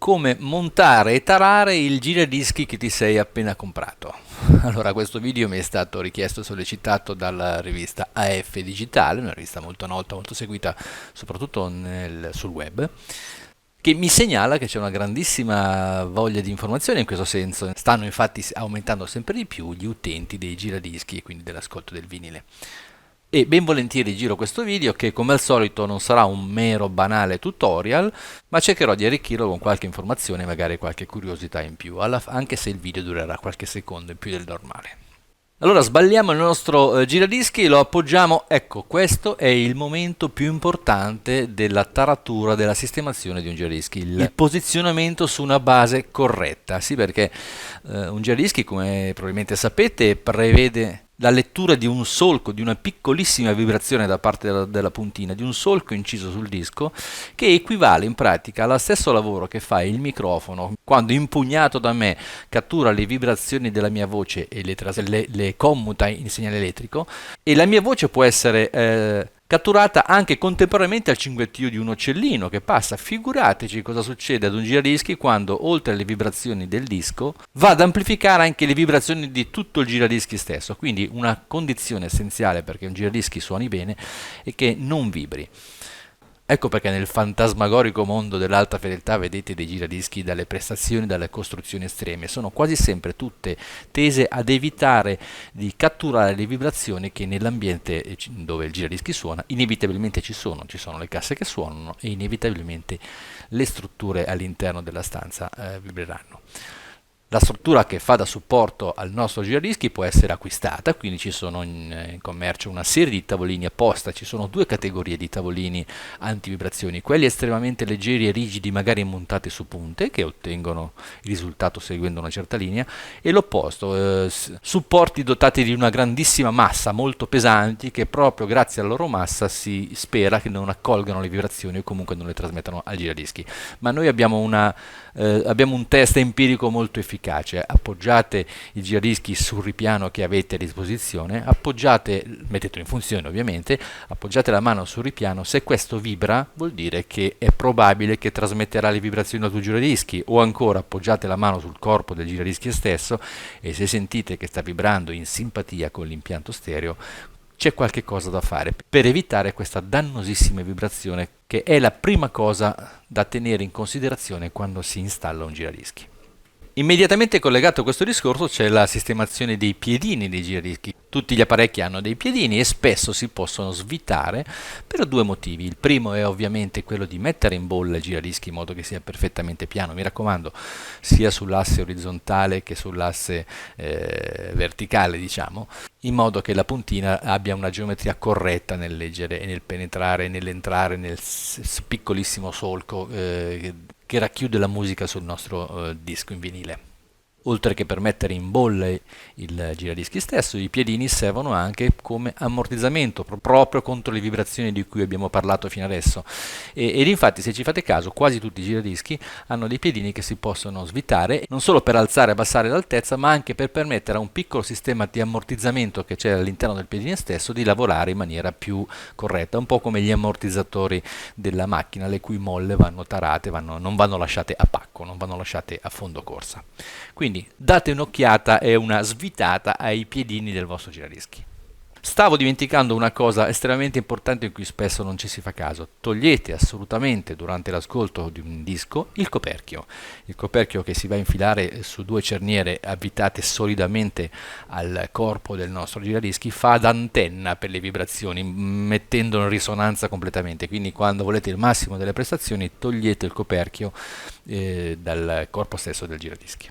come montare e tarare il giradischi che ti sei appena comprato. Allora, questo video mi è stato richiesto e sollecitato dalla rivista AF Digitale, una rivista molto nota, molto seguita soprattutto sul web, che mi segnala che c'è una grandissima voglia di informazione in questo senso. Stanno infatti aumentando sempre di più gli utenti dei giradischi e quindi dell'ascolto del vinile. E ben volentieri giro questo video che come al solito non sarà un mero banale tutorial, ma cercherò di arricchirlo con qualche informazione e magari qualche curiosità in più, anche se il video durerà qualche secondo in più del normale. Allora sballiamo il nostro giradischi e lo appoggiamo. Ecco, questo è il momento più importante della taratura, della sistemazione di un giradischi, il posizionamento su una base corretta. Sì, perché un giradischi, come probabilmente sapete, prevede la lettura di un solco, di una piccolissima vibrazione da parte della puntina, di un solco inciso sul disco, che equivale in pratica allo stesso lavoro che fa il microfono quando impugnato da me cattura le vibrazioni della mia voce e le commuta in segnale elettrico, e la mia voce può essere catturata anche contemporaneamente al cinguettio di un uccellino che passa. Figurateci cosa succede ad un giradischi quando, oltre alle vibrazioni del disco, va ad amplificare anche le vibrazioni di tutto il giradischi stesso. Quindi una condizione essenziale perché un giradischi suoni bene è che non vibri. Ecco perché nel fantasmagorico mondo dell'alta fedeltà vedete dei giradischi dalle prestazioni, dalle costruzioni estreme. Sono quasi sempre tutte tese ad evitare di catturare le vibrazioni che nell'ambiente dove il giradischi suona inevitabilmente ci sono le casse che suonano e inevitabilmente le strutture all'interno della stanza vibreranno. La struttura che fa da supporto al nostro giradischi può essere acquistata, quindi ci sono in commercio una serie di tavolini apposta. Ci sono due categorie di tavolini antivibrazioni, quelli estremamente leggeri e rigidi, magari montati su punte, che ottengono il risultato seguendo una certa linea, e l'opposto, supporti dotati di una grandissima massa, molto pesanti, che proprio grazie alla loro massa si spera che non accolgano le vibrazioni o comunque non le trasmettano al giradischi. Ma noi abbiamo un test empirico molto efficace. Appoggiate il giradischi sul ripiano che avete a disposizione, mettetelo in funzione ovviamente, appoggiate la mano sul ripiano. Se questo vibra vuol dire che è probabile che trasmetterà le vibrazioni al tuo giradischi, o ancora appoggiate la mano sul corpo del giradischi stesso e se sentite che sta vibrando in simpatia con l'impianto stereo, c'è qualche cosa da fare per evitare questa dannosissima vibrazione, che è la prima cosa da tenere in considerazione quando si installa un giradischi. Immediatamente collegato a questo discorso c'è la sistemazione dei piedini dei giradischi. Tutti gli apparecchi hanno dei piedini e spesso si possono svitare per due motivi. Il primo è ovviamente quello di mettere in bolla il giradischi in modo che sia perfettamente piano, mi raccomando, sia sull'asse orizzontale che sull'asse verticale, diciamo, in modo che la puntina abbia una geometria corretta nel leggere e nel penetrare, nell'entrare nel piccolissimo solco che racchiude la musica sul nostro disco in vinile. Oltre che per mettere in bolle il giradischi stesso, i piedini servono anche come ammortizzamento proprio contro le vibrazioni di cui abbiamo parlato fino adesso. Ed infatti, se ci fate caso, quasi tutti i giradischi hanno dei piedini che si possono svitare, non solo per alzare e abbassare l'altezza, ma anche per permettere a un piccolo sistema di ammortizzamento che c'è all'interno del piedine stesso di lavorare in maniera più corretta, un po' come gli ammortizzatori della macchina, le cui molle vanno tarate, non vanno lasciate a pacco, non vanno lasciate a fondo corsa. Quindi date un'occhiata e una svitata ai piedini del vostro giradischi. Stavo dimenticando una cosa estremamente importante in cui spesso non ci si fa caso. Togliete assolutamente durante l'ascolto di un disco il coperchio che si va a infilare su due cerniere avvitate solidamente al corpo del nostro giradischi, fa da antenna per le vibrazioni, mettendolo in risonanza completamente. Quindi quando volete il massimo delle prestazioni togliete il coperchio dal corpo stesso del giradischi.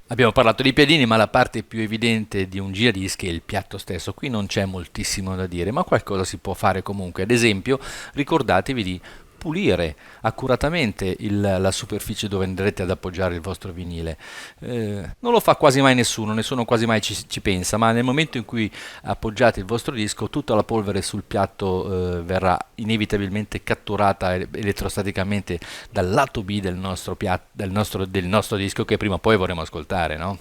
Abbiamo parlato dei piedini, ma la parte più evidente di un giradischi è il piatto stesso. Qui non c'è moltissimo da dire, ma qualcosa si può fare comunque. Ad esempio, ricordatevi di pulire accuratamente la superficie dove andrete ad appoggiare il vostro vinile. Non lo fa quasi mai nessuno quasi mai ci pensa, ma nel momento in cui appoggiate il vostro disco, tutta la polvere sul piatto verrà inevitabilmente catturata elettrostaticamente dal lato B del nostro disco, che prima o poi vorremo ascoltare, no?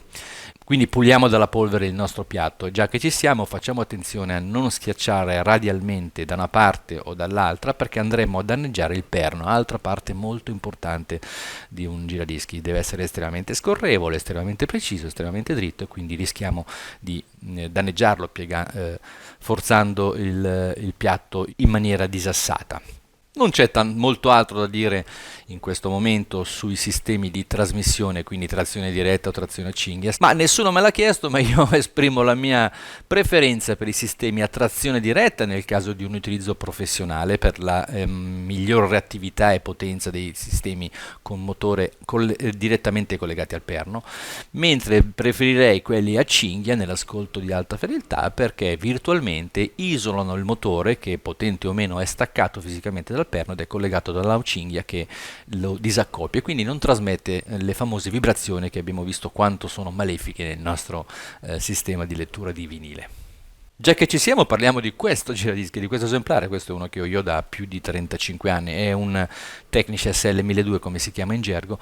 Quindi puliamo dalla polvere il nostro piatto e già che ci siamo facciamo attenzione a non schiacciare radialmente da una parte o dall'altra perché andremo a danneggiare il perno, altra parte molto importante di un giradischi. Deve essere estremamente scorrevole, estremamente preciso, estremamente dritto e quindi rischiamo di danneggiarlo forzando il piatto in maniera disassata. Non c'è molto altro da dire in questo momento sui sistemi di trasmissione, quindi trazione diretta o trazione a cinghia, ma nessuno me l'ha chiesto, ma io esprimo la mia preferenza per i sistemi a trazione diretta nel caso di un utilizzo professionale per la miglior reattività e potenza dei sistemi con motore direttamente collegati al perno, mentre preferirei quelli a cinghia nell'ascolto di alta fedeltà perché virtualmente isolano il motore che potente o meno è staccato fisicamente dal perno ed è collegato dalla cinghia che lo disaccoppia e quindi non trasmette le famose vibrazioni che abbiamo visto quanto sono malefiche nel nostro sistema di lettura di vinile. Già che ci siamo parliamo di questo giradischi, di questo esemplare, questo è uno che ho io da più di 35 anni, è un Technics SL 1200 come si chiama in gergo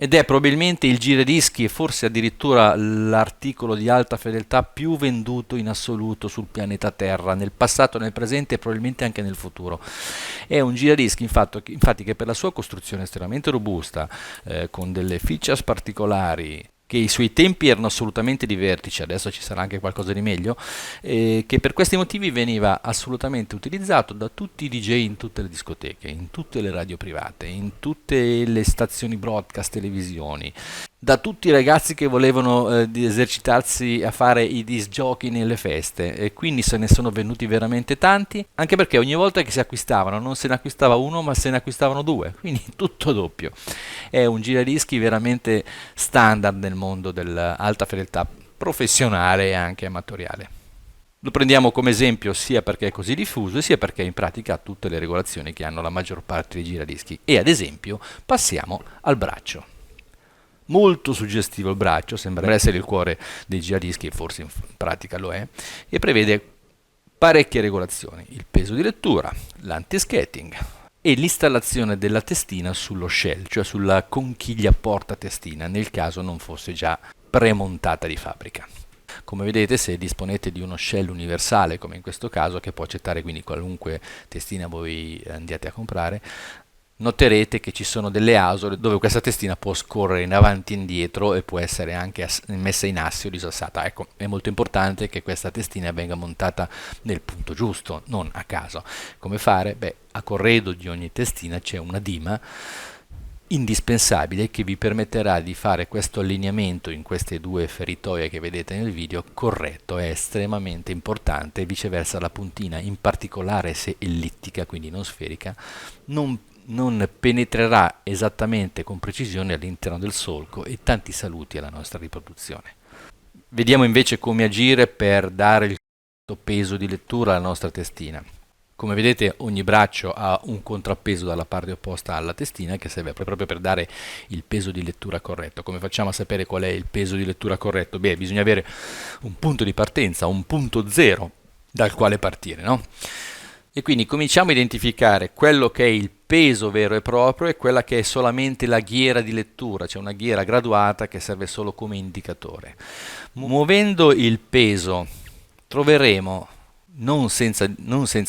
ed è probabilmente il giradischi e forse addirittura l'articolo di alta fedeltà più venduto in assoluto sul pianeta Terra, nel passato, nel presente e probabilmente anche nel futuro. È un giradischi infatti che per la sua costruzione estremamente robusta, con delle features particolari, che i suoi tempi erano assolutamente di vertice, adesso ci sarà anche qualcosa di meglio, che per questi motivi veniva assolutamente utilizzato da tutti i DJ in tutte le discoteche, in tutte le radio private, in tutte le stazioni broadcast, televisioni, da tutti i ragazzi che volevano di esercitarsi a fare i disc jockey nelle feste e quindi se ne sono venuti veramente tanti, anche perché ogni volta che si acquistavano non se ne acquistava uno ma se ne acquistavano due, quindi tutto doppio. È un giradischi veramente standard nel mondo dell'alta fedeltà professionale e anche amatoriale. Lo prendiamo come esempio sia perché è così diffuso sia perché in pratica ha tutte le regolazioni che hanno la maggior parte dei giradischi. E ad esempio passiamo al braccio. Molto suggestivo il braccio, sembra essere il cuore dei giradischi, forse in pratica lo è, e prevede parecchie regolazioni, il peso di lettura, l'anti-skating e l'installazione della testina sullo shell, cioè sulla conchiglia porta testina, nel caso non fosse già premontata di fabbrica. Come vedete, se disponete di uno shell universale, come in questo caso, che può accettare quindi qualunque testina voi andiate a comprare, noterete che ci sono delle asole dove questa testina può scorrere in avanti e indietro e può essere anche messa in asse o disassata. Ecco, è molto importante che questa testina venga montata nel punto giusto, non a caso. Come fare? Beh, a corredo di ogni testina c'è una dima indispensabile che vi permetterà di fare questo allineamento in queste due feritoie che vedete nel video corretto, è estremamente importante, viceversa la puntina, in particolare se ellittica, quindi non sferica, non penetrerà esattamente con precisione all'interno del solco e tanti saluti alla nostra riproduzione. Vediamo invece come agire per dare il peso di lettura alla nostra testina. Come vedete ogni braccio ha un contrappeso dalla parte opposta alla testina che serve proprio per dare il peso di lettura corretto. Come facciamo a sapere qual è il peso di lettura corretto? Beh, bisogna avere un punto di partenza, un punto zero dal quale partire, no? E quindi cominciamo a identificare quello che è il peso vero e proprio e quella che è solamente la ghiera di lettura, cioè una ghiera graduata che serve solo come indicatore. Muovendo il peso troveremo non senza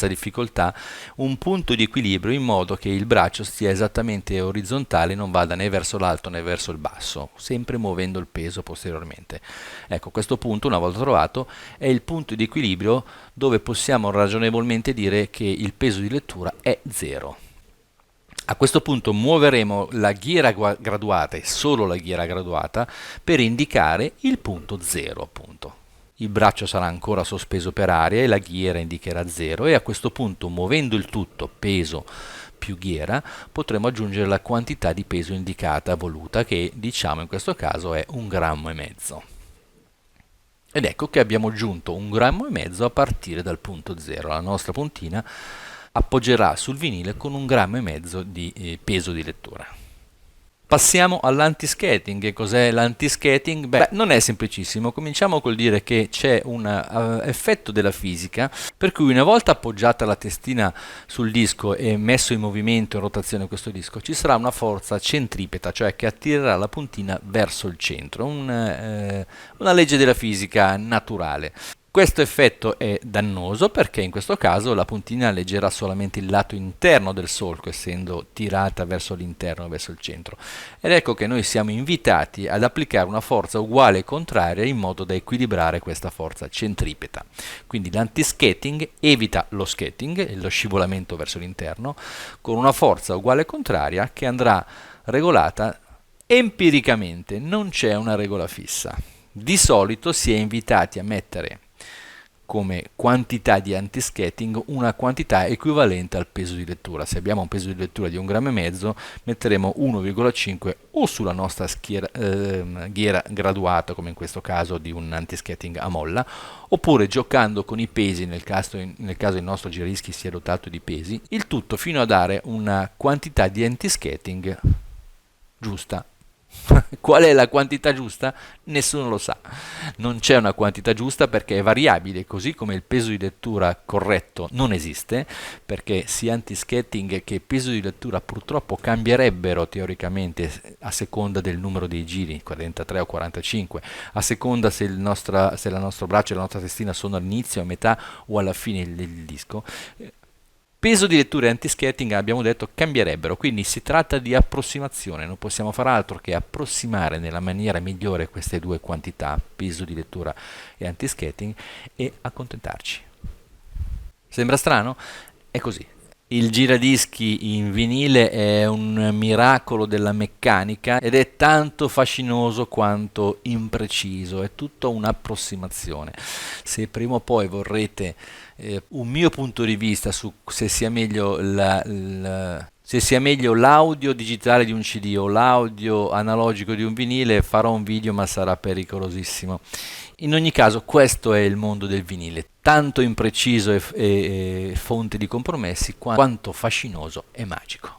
difficoltà un punto di equilibrio in modo che il braccio stia esattamente orizzontale e non vada né verso l'alto né verso il basso, sempre muovendo il peso posteriormente. Ecco, questo punto, una volta trovato, è il punto di equilibrio dove possiamo ragionevolmente dire che il peso di lettura è 0. A questo punto muoveremo la ghiera graduata e solo la ghiera graduata per indicare il punto 0, appunto. Il braccio sarà ancora sospeso per aria e la ghiera indicherà 0 e a questo punto, muovendo il tutto, peso più ghiera, potremo aggiungere la quantità di peso indicata, voluta, che diciamo in questo caso è 1,5 grammi. Ed ecco che abbiamo aggiunto 1,5 grammi a partire dal punto 0. La nostra puntina appoggerà sul vinile con 1,5 grammi di peso di lettura. Passiamo all'anti-skating. Che cos'è l'anti-skating? Beh, non è semplicissimo. Cominciamo col dire che c'è un effetto della fisica per cui una volta appoggiata la testina sul disco e messo in movimento, in rotazione questo disco, ci sarà una forza centripeta, cioè che attirerà la puntina verso il centro. Una legge della fisica naturale. Questo effetto è dannoso perché in questo caso la puntina leggerà solamente il lato interno del solco, essendo tirata verso l'interno, verso il centro. Ed ecco che noi siamo invitati ad applicare una forza uguale e contraria in modo da equilibrare questa forza centripeta. Quindi l'anti-skating evita lo skating e lo scivolamento verso l'interno con una forza uguale e contraria che andrà regolata empiricamente, non c'è una regola fissa. Di solito si è invitati a mettere come quantità di anti-skating una quantità equivalente al peso di lettura. Se abbiamo un peso di lettura di 1,5 grammi, metteremo 1,5 o sulla nostra ghiera graduata, come in questo caso di un anti-skating a molla, oppure giocando con i pesi, nel caso il nostro giradischi sia dotato di pesi, il tutto fino a dare una quantità di anti-skating giusta. Qual è la quantità giusta? Nessuno lo sa. Non c'è una quantità giusta perché è variabile, così come il peso di lettura corretto non esiste, perché sia anti-skating che peso di lettura purtroppo cambierebbero teoricamente a seconda del numero dei giri, 43 o 45, a seconda se il nostro braccio e la nostra testina sono all'inizio, a metà o alla fine del disco. Peso di lettura e anti-skating, abbiamo detto, cambierebbero, quindi si tratta di approssimazione, non possiamo fare altro che approssimare nella maniera migliore queste due quantità, peso di lettura e anti-skating, e accontentarci. Sembra strano? È così. Il giradischi in vinile è un miracolo della meccanica ed è tanto fascinoso quanto impreciso, è tutta un'approssimazione. Se prima o poi vorrete un mio punto di vista su se sia meglio l'audio digitale di un CD o l'audio analogico di un vinile, farò un video, ma sarà pericolosissimo. In ogni caso, questo è il mondo del vinile, tanto impreciso e fonte di compromessi quanto fascinoso e magico.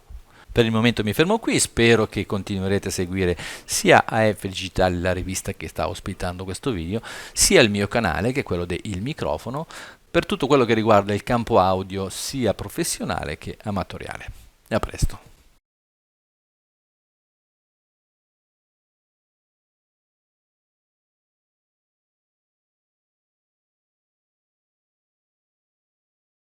Per il momento mi fermo qui, spero che continuerete a seguire sia AF Digitale, la rivista che sta ospitando questo video, sia il mio canale, che è quello del microfono, per tutto quello che riguarda il campo audio sia professionale che amatoriale. A presto!